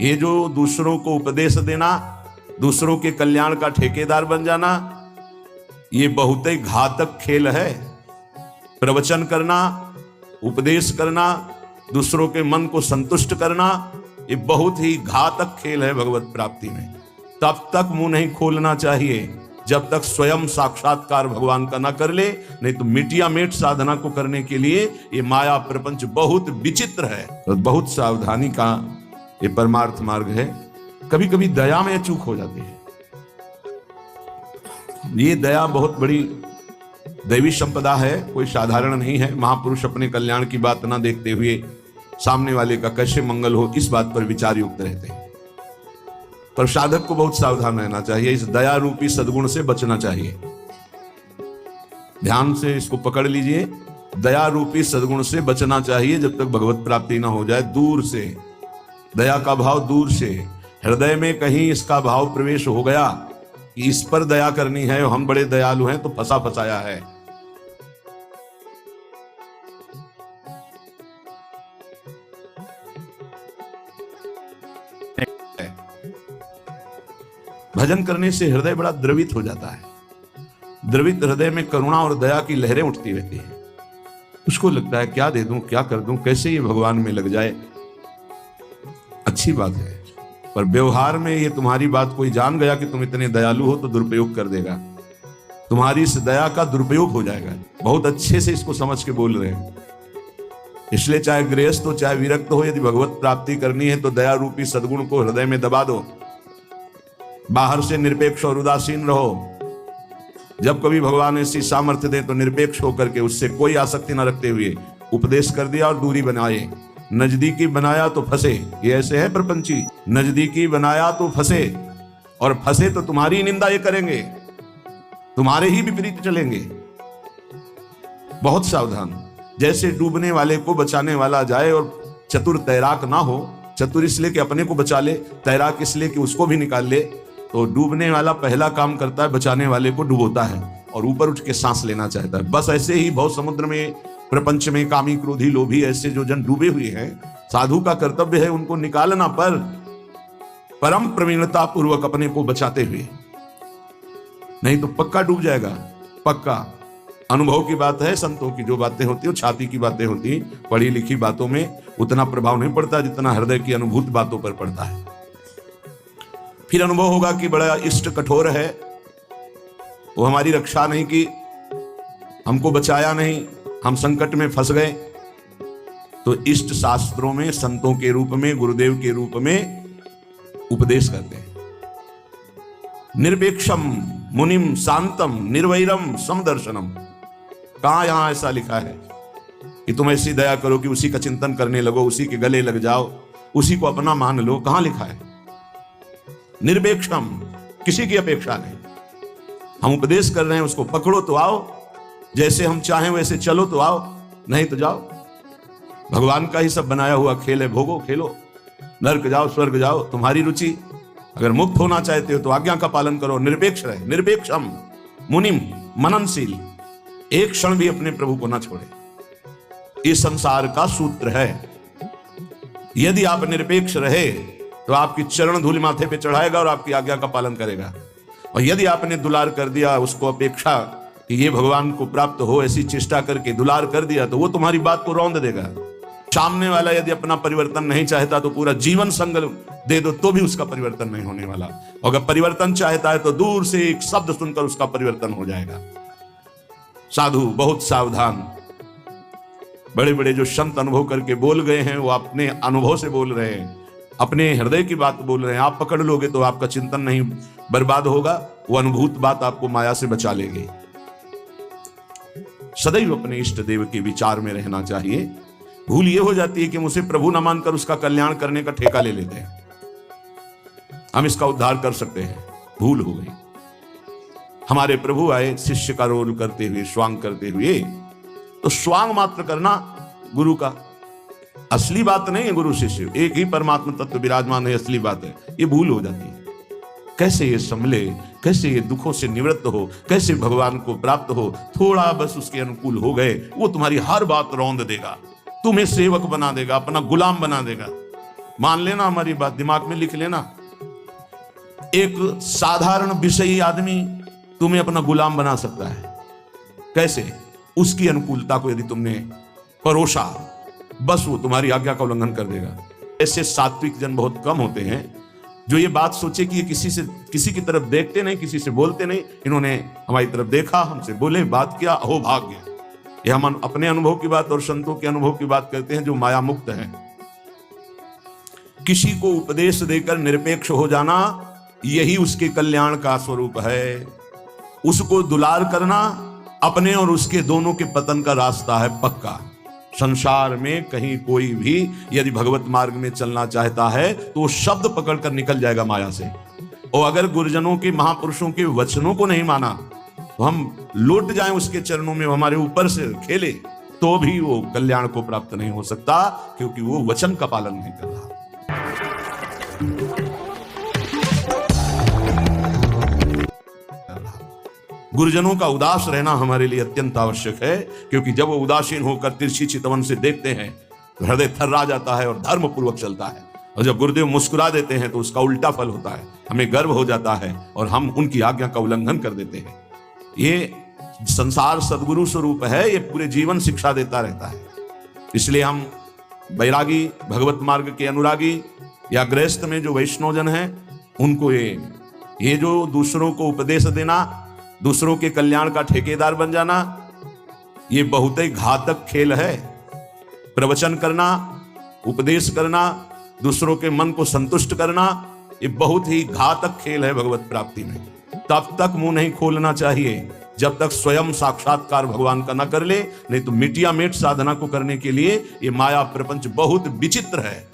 ये जो दूसरों को उपदेश देना, दूसरों के कल्याण का ठेकेदार बन जाना, ये बहुत ही घातक खेल है। प्रवचन करना, उपदेश करना, दूसरों के मन को संतुष्ट करना, ये बहुत ही घातक खेल है भगवत प्राप्ति में। तब तक मुंह नहीं खोलना चाहिए जब तक स्वयं साक्षात्कार भगवान का ना कर ले, नहीं तो मिटिया मेट साधना को करने के लिए ये माया प्रपंच बहुत विचित्र है। तो बहुत सावधानी का ये परमार्थ मार्ग है। कभी कभी दया में चूक हो जाती है। ये दया बहुत बड़ी दैवी संपदा है, कोई साधारण नहीं है। महापुरुष अपने कल्याण की बात ना देखते हुए सामने वाले का कैसे मंगल हो, इस बात पर विचार युक्त रहते हैं। पर साधक को बहुत सावधान रहना चाहिए, इस दया रूपी सद्गुण से बचना चाहिए। ध्यान से इसको पकड़ लीजिए, दया रूपी सद्गुण से बचना चाहिए जब तक भगवत प्राप्ति ना हो जाए। दूर से दया का भाव, दूर से हृदय में कहीं इसका भाव प्रवेश हो गया कि इस पर दया करनी है, हम बड़े दयालु हैं, तो फंसा फंसाया है। भजन करने से हृदय बड़ा द्रवित हो जाता है। द्रवित हृदय में करुणा और दया की लहरें उठती रहती हैं। उसको लगता है क्या दे दूं, क्या कर दूं, कैसे ये भगवान में लग जाए। अच्छी बात है, पर व्यवहार में ये तुम्हारी बात कोई जान गया कि तुम इतने दयालु हो तो दुरुपयोग कर देगा। तुम्हारी इस दया का दुरुपयोग हो जाएगा। बहुत अच्छे से इसको समझ के बोल रहे हैं। इसलिए चाहे गृहस्थ हो चाहे विरक्त हो, यदि भगवत प्राप्ति करनी है तो दया रूपी सद्गुण को हृदय में दबा दो। बाहर से निरपेक्ष और उदासीन रहो। जब कभी भगवान ऐसी सामर्थ्य दे तो निरपेक्ष होकर के उससे कोई आसक्ति न रखते हुए उपदेश कर दिया और दूरी बनाए। नजदीकी बनाया तो फंसे, ये ऐसे है प्रपंची। नजदीकी बनाया तो फंसे, और फंसे तो तुम्हारी निंदा ये करेंगे, तुम्हारे ही विपरीत चलेंगे। बहुत सावधान। जैसे डूबने वाले को बचाने वाला जाए और चतुर तैराक ना हो, चतुर इसलिए कि अपने को बचा ले, तैराक इसलिए कि उसको भी निकाल ले, तो डूबने वाला पहला काम करता है, बचाने वाले को डुबोता है और ऊपर उठ के सांस लेना चाहता है। बस ऐसे ही बहुत समुद्र में, प्रपंच में कामी क्रोधी लोभी ऐसे जो जन डूबे हुए हैं, साधु का कर्तव्य है उनको निकालना, पर परम प्रवीणता पूर्वक अपने को बचाते हुए, नहीं तो पक्का डूब जाएगा। पक्का अनुभव की बात है। संतों की जो बातें होती है छाती की बातें होती, पढ़ी लिखी बातों में उतना प्रभाव नहीं पड़ता जितना हृदय की अनुभूत बातों पर पड़ता है। फिर अनुभव होगा कि बड़ा इष्ट कठोर है, वो हमारी रक्षा नहीं की, हमको बचाया नहीं, हम संकट में फंस गए। तो इष्ट शास्त्रों में संतों के रूप में, गुरुदेव के रूप में उपदेश करते हैं। निरपेक्षम मुनिम शांतम निर्वैरम समदर्शनम। कहां यहां ऐसा लिखा है कि तुम ऐसी दया करो कि उसी का चिंतन करने लगो, उसी के गले लग जाओ, उसी को अपना मान लो? कहां लिखा है? निरपेक्षम, किसी की अपेक्षा नहीं। हम उपदेश कर रहे हैं, उसको पकड़ो तो आओ, जैसे हम चाहें वैसे चलो तो आओ, नहीं तो जाओ। भगवान का ही सब बनाया हुआ खेल है, भोगो खेलो, नर्क जाओ स्वर्ग जाओ, तुम्हारी रुचि। अगर मुक्त होना चाहते हो तो आज्ञा का पालन करो, निरपेक्ष रहे। निरपेक्षम मुनिम, मननशील, एक क्षण भी अपने प्रभु को ना छोड़े। इस संसार का सूत्र है। यदि आप निरपेक्ष रहे तो आपकी चरण धूल माथे पे चढ़ाएगा और आपकी आज्ञा का पालन करेगा। और यदि आपने दुलार कर दिया, उसको अपेक्षा कि ये भगवान को प्राप्त हो, ऐसी चेष्टा करके दुलार कर दिया, तो वो तुम्हारी बात को रौंद देगा। सामने वाला यदि अपना परिवर्तन नहीं चाहता तो पूरा जीवन संग दे दो तो भी उसका परिवर्तन नहीं होने वाला। अगर परिवर्तन चाहता है तो दूर से एक शब्द सुनकर उसका परिवर्तन हो जाएगा। साधु बहुत सावधान। बड़े बड़े जो संत अनुभव करके बोल गए हैं, वो अपने अनुभव से बोल रहे हैं, अपने हृदय की बात बोल रहे हैं। आप पकड़ लोगे तो आपका चिंतन नहीं बर्बाद होगा, वो अनुभूत बात आपको माया से बचा लेगी। सदैव अपने इष्ट देव के विचार में रहना चाहिए। भूल ये हो जाती है कि मुझे प्रभु न मानकर उसका कल्याण करने का ठेका ले लेते हैं, हम इसका उद्धार कर सकते हैं। भूल हो गई। हमारे प्रभु आए शिष्य का रोल करते हुए, स्वांग करते हुए, तो स्वांग मात्र करना गुरु का असली बात नहीं है। गुरु शिष्य एक ही परमात्मा तत्व विराजमान है, असली बात है। ये भूल हो जाती है। कैसे ये संभले, कैसे ये दुखों से निवृत्त हो, कैसे भगवान को प्राप्त हो। थोड़ा बस उसके अनुकूल हो गए, वो तुम्हारी हर बात रौंद देगा, तुम्हें सेवक बना देगा, अपना गुलाम बना देगा। मान लेना हमारी बात, दिमाग में लिख लेना। एक साधारण विषयी आदमी तुम्हें अपना गुलाम बना सकता है। कैसे? उसकी अनुकूलता को यदि तुमने परोसा, बस वो तुम्हारी आज्ञा का उल्लंघन कर देगा। ऐसे सात्विक जन बहुत कम होते हैं जो ये बात सोचे कि ये किसी की तरफ देखते नहीं, किसी से बोलते नहीं। इन्होंने हमारी तरफ देखा, हमसे बोले, बात किया, अहो भाग गया। ये हम अपने अनुभव की बात और संतों के अनुभव की बात करते हैं जो माया मुक्त हैं। किसी को उपदेश देकर निरपेक्ष हो जाना, यही उसके कल्याण का स्वरूप है। उसको दुलार करना अपने और उसके दोनों के पतन का रास्ता है पक्का। संसार में कहीं कोई भी यदि भगवत मार्ग में चलना चाहता है तो वो शब्द पकड़कर निकल जाएगा माया से। और अगर गुरुजनों के, महापुरुषों के वचनों को नहीं माना तो हम लौट जाएं उसके चरणों में, हमारे ऊपर से खेले, तो भी वो कल्याण को प्राप्त नहीं हो सकता, क्योंकि वो वचन का पालन नहीं कर रहा। गुरुजनों का उदास रहना हमारे लिए अत्यंत आवश्यक है, क्योंकि जब वो उदासीन होकर तिरछी चितवन से देखते हैं तो हृदय थर्रा जाता है और धर्म पूर्वक चलता है। और जब गुरुदेव मुस्कुरा देते हैं तो उसका उल्टा फल होता है, हमें गर्व हो जाता है और हम उनकी आज्ञा का उल्लंघन कर देते हैं। ये संसार सद्गुरु स्वरूप है, ये पूरे जीवन शिक्षा देता रहता है। इसलिए हम बैरागी, भगवत मार्ग के अनुरागी या गृहस्थ में जो वैष्णवजन हैं, उनको ये जो दूसरों को उपदेश देना, दूसरों के कल्याण का ठेकेदार बन जाना, ये बहुत ही घातक खेल है। प्रवचन करना, उपदेश करना, दूसरों के मन को संतुष्ट करना, ये बहुत ही घातक खेल है भगवत प्राप्ति में। तब तक मुंह नहीं खोलना चाहिए जब तक स्वयं साक्षात्कार भगवान का न कर ले, नहीं तो मिटिया मेट साधना को करने के लिए ये माया प्रपंच बहुत विचित्र है।